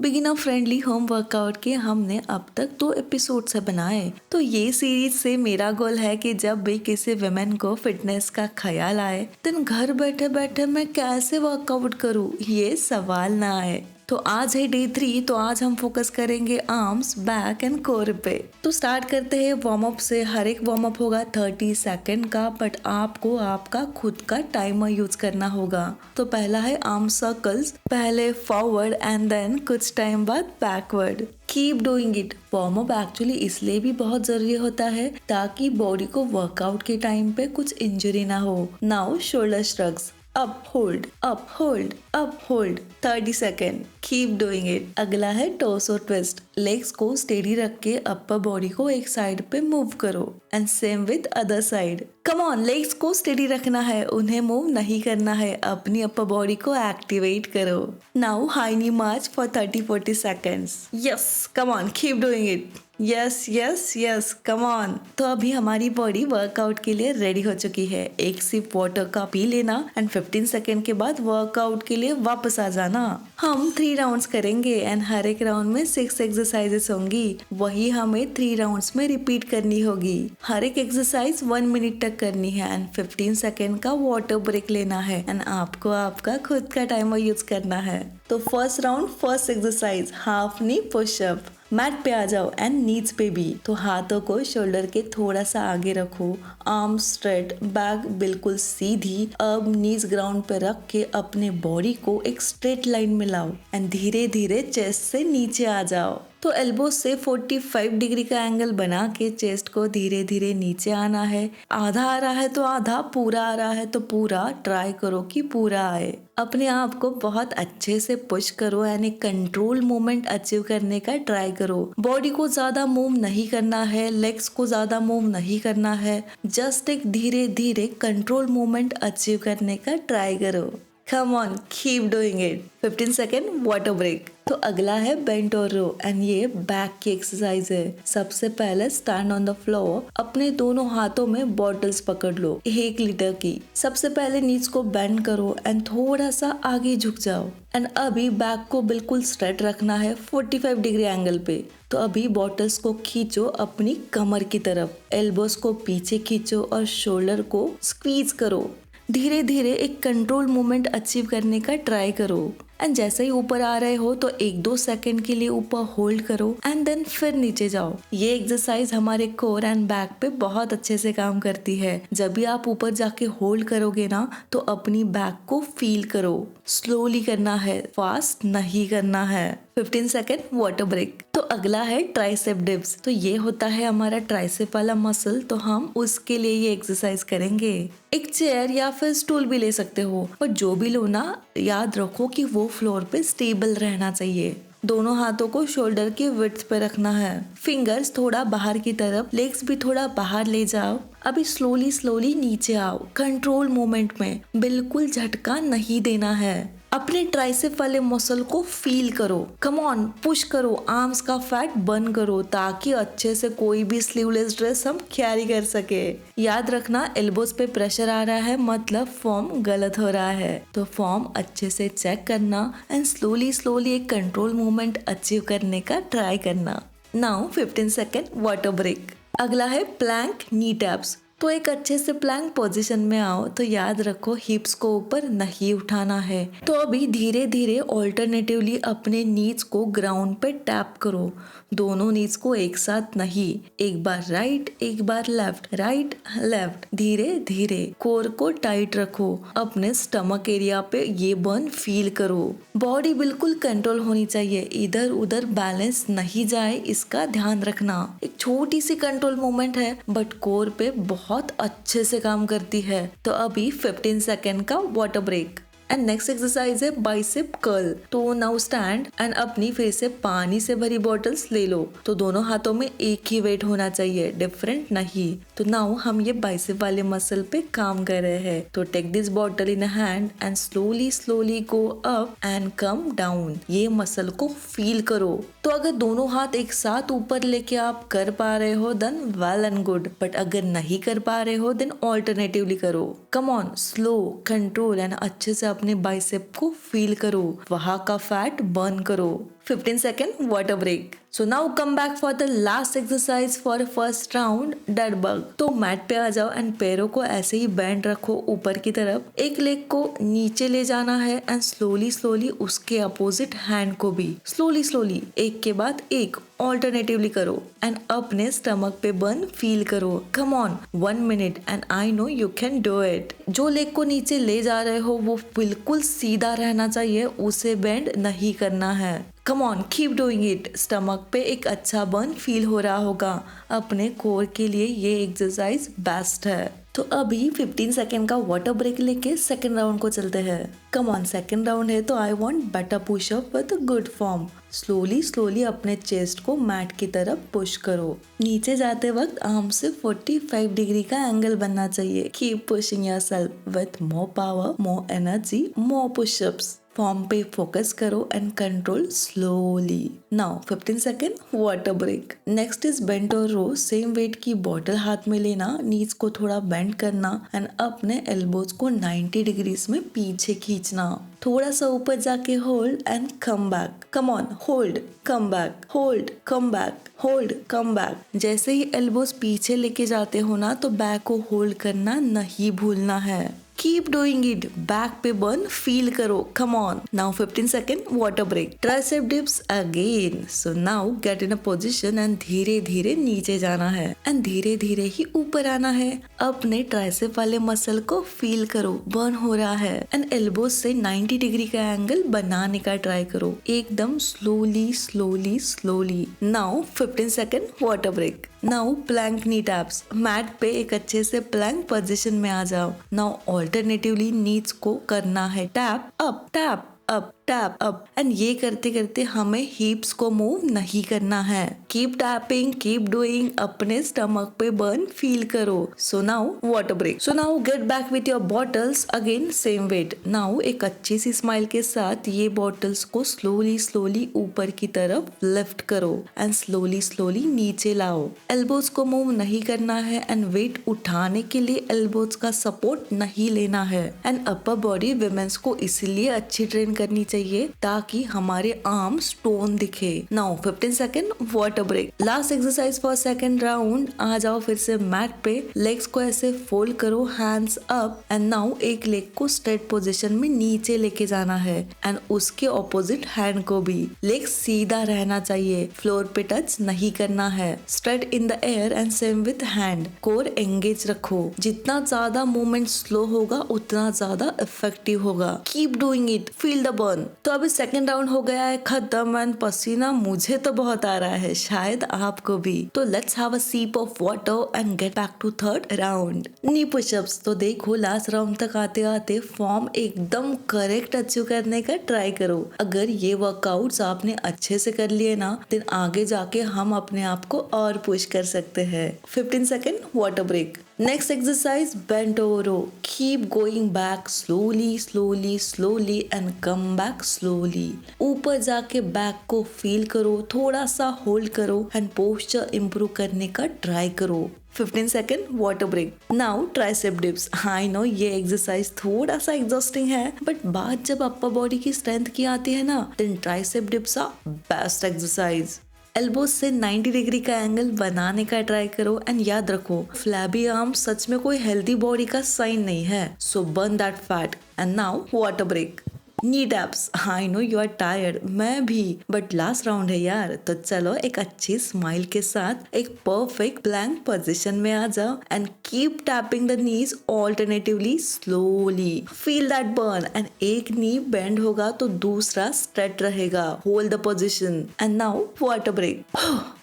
Beginner friendly home workout के हमने अब तक 2 एपिसोड्स है बनाए। तो ये सीरीज से मेरा गोल है कि जब भी किसी वुमेन को फिटनेस का ख्याल आए दिन घर बैठे बैठे मैं कैसे वर्कआउट करूँ ये सवाल ना आए। तो आज है डे 3, तो आज हम फोकस करेंगे आर्म्स, बैक एंड कोर पे। तो स्टार्ट करते हैं वार्म अप से। हर एक वार्म अप होगा 30 सेकेंड का, बट आपको आपका खुद का टाइमर यूज करना होगा। तो पहला है आर्म सर्कल्स, पहले फॉरवर्ड एंड देन कुछ टाइम बाद backward. Keep doing it. Warm up actually इसलिए भी बहुत जरूरी होता है ताकि बॉडी को वर्कआउट के टाइम पे कुछ इंजरी ना हो। Now shoulder shrugs, up hold up hold up hold 30 second. Keep doing it. अगला है टोर्सो ट्विस्ट। लेग्स को स्टेडी रख के अपर बॉडी को एक साइड पे मूव करो and same with other side. Come on, legs को स्टेडी रखना है, उन्हें मूव नहीं करना है। अपनी अपर बॉडी को एक्टिवेट करो। Now high knee March for 30-40 seconds. Yes, come on, keep doing it. Yes yes yes, come on. तो अभी हमारी बॉडी वर्कआउट के लिए रेडी हो चुकी है। एक सिप वाटर का पी लेना एंड 15 सेकेंड के बाद वर्कआउट के लिए वापस आ जाना। हम 3 राउंड्स करेंगे एंड हर एक राउंड में 6 एक्सरसाइजेस होंगी। वही हमें 3 राउंड्स में रिपीट करनी होगी। हर एक एक्सरसाइज 1 मिनट तक करनी है एंड 15 सेकेंड का वाटर ब्रेक लेना है एंड आपको आपका खुद का टाइमर यूज करना है। तो first round, first exercise half knee pushup. Mat पे आ जाओ एंड नीज पे भी। तो हाथों को शोल्डर के थोड़ा सा आगे रखो, आर्म स्ट्रेट, बैक बिल्कुल सीधी। अब नीज ग्राउंड पे रख के अपने बॉडी को एक स्ट्रेट लाइन में लाओ एंड धीरे धीरे चेस्ट से नीचे आ जाओ। तो एल्बो से 45 डिग्री का एंगल बना के चेस्ट को धीरे धीरे नीचे आना है। आधा आ रहा है तो आधा, पूरा आ रहा है तो पूरा। ट्राई करो कि पूरा आए। अपने आप को बहुत अच्छे से पुश करो यानी कंट्रोल मूवमेंट अचीव करने का ट्राई करो। बॉडी को ज्यादा मूव नहीं करना है, लेग्स को ज्यादा मूव नहीं करना है, जस्ट एक धीरे धीरे कंट्रोल मूवमेंट अचीव करने का ट्राई करो। Come on, keep doing it. 15 second water break. तो अगला है बेंट और रो एंड ये बैक की एक्सरसाइज है। सबसे पहले स्टैंड ऑन द फ्लोर, अपने दोनों हाथों में बॉटल्स पकड़ लो 1 लीटर की। सबसे पहले नीज को बेंड करो एंड थोड़ा सा आगे झुक जाओ एंड अभी बैक को बिल्कुल स्ट्रेट रखना है 45 डिग्री एंगल पे। तो अभी बॉटल्स को खींचो अपनी कमर की तरफ, एल्बोस को पीछे खींचो और शोल्डर को स्क्वीज करो। धीरे धीरे एक कंट्रोल मूवमेंट अचीव करने का ट्राई करो एंड जैसे ही ऊपर आ रहे हो तो 1-2 सेकेंड के लिए ऊपर होल्ड करो एंड देन फिर नीचे जाओ। ये एक्सरसाइज हमारे कोर एंड बैक पे बहुत अच्छे से काम करती है। जब भी आप ऊपर जाके होल्ड करोगे ना तो अपनी बैक को फील करो। स्लोली करना है, फास्ट नहीं करना है। 15 सेकेंड वाटर ब्रेक। तो अगला है ट्राइसेप डिप्स। तो ये होता है हमारा ट्राइसेप वाला मसल, तो हम उसके लिए ये एक्सरसाइज करेंगे। एक चेयर या फिर स्टूल भी ले सकते हो, पर जो भी लो ना याद रखो कि वो फ्लोर पे स्टेबल रहना चाहिए। दोनों हाथों को शोल्डर के विड्थ पे रखना है, फिंगर्स थोड़ा बाहर की तरफ, लेग्स भी थोड़ा बाहर ले जाओ। अभी स्लोली स्लोली नीचे आओ, कंट्रोल मूवमेंट में, बिल्कुल झटका नहीं देना है। अपने ट्राइसेप वाले मसल को फील करो। कम ऑन, पुश करो, आर्म्स का फैट बर्न करो ताकि अच्छे से कोई भी स्लीवलेस ड्रेस हम कैरी कर सके। याद रखना एल्बोस पे प्रेशर आ रहा है मतलब फॉर्म गलत हो रहा है। तो फॉर्म अच्छे से चेक करना एंड स्लोली स्लोली एक कंट्रोल मूवमेंट अचीव करने का ट्राई करना। Now 15 second water break. अगला है प्लैंक नी टैप्स। तो एक अच्छे से प्लैंक पोजीशन में आओ। तो याद रखो हिप्स को ऊपर नहीं उठाना है। तो अभी धीरे धीरे ऑल्टरनेटिवली अपने नीज को ग्राउंड पे टैप करो। दोनों नीज को एक साथ नहीं, एक बार राइट एक बार लेफ्ट, राइट लेफ्ट, धीरे धीरे। कोर को टाइट रखो, अपने स्टमक एरिया पे ये बर्न फील करो। बॉडी बिल्कुल कंट्रोल होनी चाहिए, इधर उधर बैलेंस नहीं जाए, इसका ध्यान रखना। एक छोटी सी कंट्रोल मूवमेंट है बट कोर पे बहुत अच्छे से काम करती है। तो अभी 15 सेकेंड का water break and next exercise है बाइसेप कर्ल। तो नाउ स्टैंड एंड अपनी फिर से पानी से भरी बॉटल्स ले लो। तो दोनों हाथों में एक ही वेट होना चाहिए, डिफरेंट नहीं। तो नाउ हम ये बाइसेप वाले मसल पे काम कर रहे हैं। तो take this bottle in hand and slowly slowly go up and come down. ये मसल को फील करो। तो अगर दोनों हाथ एक साथ ऊपर लेके आप कर पा रहे हो then well and good, but अगर नहीं कर पा रहे हो देन ऑल्टरनेटिवली करो। Come on, slow, control and अच्छे से अपने बाइसेप को फील करो, वहां का फैट बर्न करो। 15 second water break. So now come back for the last exercise for first round, dead bug. तो मैट पे आ जाओ एंड पैरों को ऐसे ही बैंड रखो ऊपर की तरफ, एक लेग को नीचे ले जाना है एंड स्लोली स्लोली उसके अपोजिट हैंड को भी स्लोली स्लोली एक के बाद एक ऑल्टरनेटिवली करो एंड अपने स्टमक पे बर्न फील करो. Come on 1 minute and I know you can do it. जो लेग को नीचे ले जा रहे हो वो बिल्कुल सीधा रहना चाहिए, उसे बेंड नहीं करना है. कम on keep doing it. Stomach पे एक अच्छा बर्न फील हो रहा होगा. अपने कोर के लिए ये एक्सरसाइज बेस्ट है. तो अभी 15 सेकेंड का वाटर ब्रेक लेके सेकेंड राउंड को चलते हैं. कम ऑन सेकेंड राउंड है तो I want better push up with good form. Slowly slowly अपने चेस्ट को मैट की तरफ पुश करो. नीचे जाते वक्त आर्म से 45 डिग्री का एंगल बनना चाहिए. Keep pushing yourself with more power, more energy, more pushups. Form पे फोकस करो and control slowly. Now 15 second water break. Next is bent over row. Same weight की बॉटल हाथ में लेना, नीज को थोड़ा बेंड करना एंड अपने एल्बोज को 90 डिग्रीज में पीछे खींचना. थोड़ा सा ऊपर जाके hold and come back. Come on hold, come back, hold, come back, hold, come back. जैसे ही एल्बोज पीछे लेके जाते हो ना तो बैक को होल्ड करना नहीं भूलना है. Keep doing it. बैक पे बर्न फील करो. Come on. Now 15 second water break. Tricep dips again. So now get in a position and धीरे धीरे नीचे जाना है एंड धीरे धीरे ही ऊपर आना है. अपने ट्राइसेप वाले मसल को फील करो, बर्न हो रहा है एंड एल्बोज से 90 डिग्री का एंगल बनाने का ट्राई करो. एकदम slowly slowly slowly. Now 15 second water break. Now plank knee taps. Mat पे एक अच्छे से प्लैंक पोजीशन में आ जाओ. नाउ ऑल्टरनेटिवली नीज को करना है tap up, tap up, tap up and ये करते करते हमें हिप्स को मूव नहीं करना है. Keep tapping, keep doing. अपने स्टमक पे बर्न फील करो. So now water break. So now get back with your bottles. Again same weight. Now एक अच्छी सी स्माइल के साथ ये बॉटल्स को स्लोली स्लोली ऊपर की तरफ लिफ्ट करो एंड स्लोली स्लोली नीचे लाओ. एल्बोज को मूव नहीं करना है एंड वेट उठाने के लिए एल्बोज का सपोर्ट नहीं लेना है. एंड अपर बॉडी विमेंस को इसलिए अच्छी ट्रेन करनी चाहिए ताकि हमारे आर्म स्टोन दिखे. Now 15 second water break. Last exercise for second round. आ जाओ फिर से मैट पे. लेग्स को ऐसे फोल्ड करो, हैंड्स अप एंड नाउ एक लेग को स्ट्रेट पोजीशन में नीचे लेके जाना है एंड उसके ऑपोजिट हैंड को भी. लेग सीधा रहना चाहिए, फ्लोर पे टच नहीं करना है. Straight in the air and same with hand. Core engage रखो. जितना ज्यादा मूवमेंट स्लो होगा उतना ज्यादा इफेक्टिव होगा. Keep doing it, feel the burn. तो अभी सेकेंड राउंड हो गया है खत्म एंड पसीना मुझे तो बहुत आ रहा है, शायद आपको भी. तो let's have a sip of water and get back to third round. Knee pushups. तो देखो लास्ट राउंड तक आते आते फॉर्म एकदम करेक्ट अचीव करने का ट्राई करो. अगर ये वर्कआउट्स आपने अच्छे से कर लिए ना देन आगे जाके हम अपने आप को और पुश कर सकते हैं. 15 second water break. Next exercise, bent over row. Keep going back slowly, slowly, slowly and come back slowly. ऊपर जाके बैक को फील करो, थोड़ा सा होल्ड करो एंड पोस्चर इम्प्रूव करने का ट्राई करो. 15 second water break. Now tricep dips. I know ये एक्सरसाइज थोड़ा सा एग्जॉस्टिंग है बट बात जब अपर बॉडी की स्ट्रेंथ की आती है ना then tricep dips are best exercise. Elbows से 90 डिग्री का एंगल बनाने का ट्राई करो एंड याद रखो फ्लैबी आर्म सच में कोई हेल्दी बॉडी का साइन नहीं है. So burn that fat. And now water break. Knee taps. I know you are tired, मैं भी, बट लास्ट राउंड है यार. तो चलो एक अच्छी स्माइल के साथ एक परफेक्ट प्लैंक पोजीशन में आ जाओ and keep tapping the knees alternatively slowly. Feel that burn and एक नी बेंड होगा तो दूसरा स्ट्रेट रहेगा. Hold the position and now water break.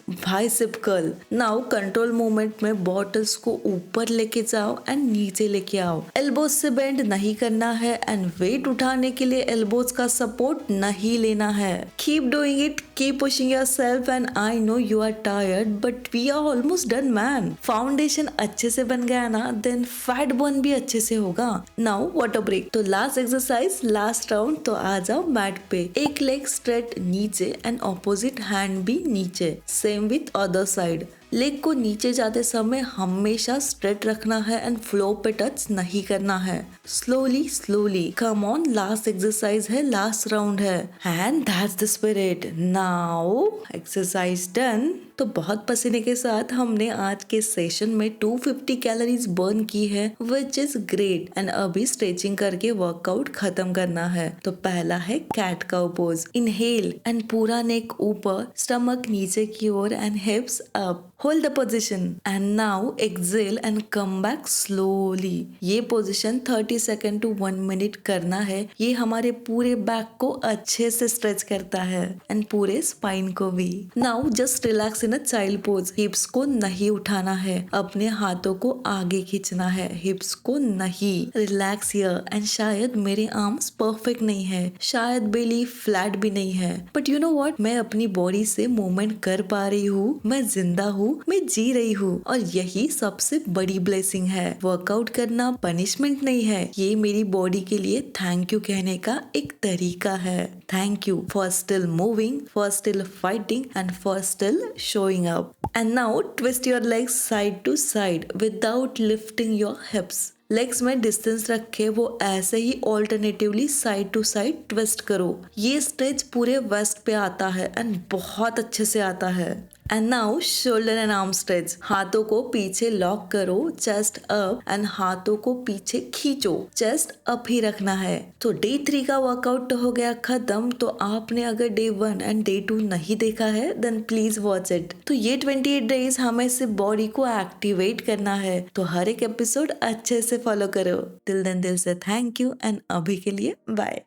Bicep curl. Now control movement में बॉटल्स को ऊपर लेके जाओ एंड नीचे लेके आओ. एल्बोज से बेंड नहीं करना है एंड वेट उठाने के लिए एल्बोज का सपोर्ट नहीं लेना है. Keep doing it, keep pushing yourself and I know you are tired but we are almost done man. Foundation अच्छे से बन गया ना देन फैट बर्न भी अच्छे से होगा. Now water break. तो लास्ट एक्सरसाइज, लास्ट राउंड. तो आ जाओ मैट पे. एक लेग स्ट्रेट नीचे एंड ऑपोजिट हैंड भी नीचे. Same with other side. Leg को नीचे जाते समय हमेशा स्ट्रेट रखना है एंड फ्लोर पे टच नहीं करना है। Slowly slowly, come on, last exercise है, लास्ट राउंड है and that's the spirit. Now exercise done. तो बहुत पसीने के साथ हमने आज के सेशन में 250 कैलोरीज बर्न की है, विच इज ग्रेट। एंड अभी स्ट्रेचिंग करके वर्कआउट खत्म करना है। तो पहला है cat cow pose. Inhale and पूरा नेक ऊपर, स्टमक नीचे की ओर and hips up. Hold the position and now exhale and come back slowly. ये पोजिशन 30 सेकेंड टू 1 मिनट करना है। ये हमारे पूरे बैक को अच्छे से स्ट्रेच करता है एंड पूरे स्पाइन को भी। Now just relax in a child pose. हिप्स को नहीं उठाना है, अपने हाथों को आगे खींचना है, हिप्स को नहीं। रिलैक्स हियर एंड शायद मेरे आर्म्स परफेक्ट नहीं है, शायद बेली फ्लैट भी नहीं है, बट यू नो व्हाट, मैं अपनी बॉडी से मूवमेंट कर पा रही हूँ, मैं जिंदा हूँ, मैं जी रही हूँ और यही सबसे बड़ी ब्लेसिंग है। वर्कआउट करना पनिशमेंट नहीं है, ये मेरी बॉडी के लिए थैंक यू कहने का एक तरीका है। Thank you for still moving, for still fighting and for still showing up. And now twist your legs side to side without lifting your hips. Legs में डिस्टेंस रखे वो ऐसे ही alternatively side to side twist करो। ये stretch पूरे waste पे आता है एंड बहुत अच्छे से आता है। And now shoulder and arm stretch. हाथों को पीछे लॉक करो, चेस्ट अप एंड हाथों को पीछे खींचो, चेस्ट अप ही रखना है। तो डे 3 का वर्कआउट तो हो गया खत्म। तो आपने अगर डे 1 एंड डे 2 नहीं देखा है देन प्लीज वॉच इट। तो ये 28 डेज हमें सिर्फ बॉडी को एक्टिवेट करना है, तो हर एक एपिसोड अच्छे से फॉलो करो। टिल देन दिल से थैंक यू एंड अभी के लिए बाय।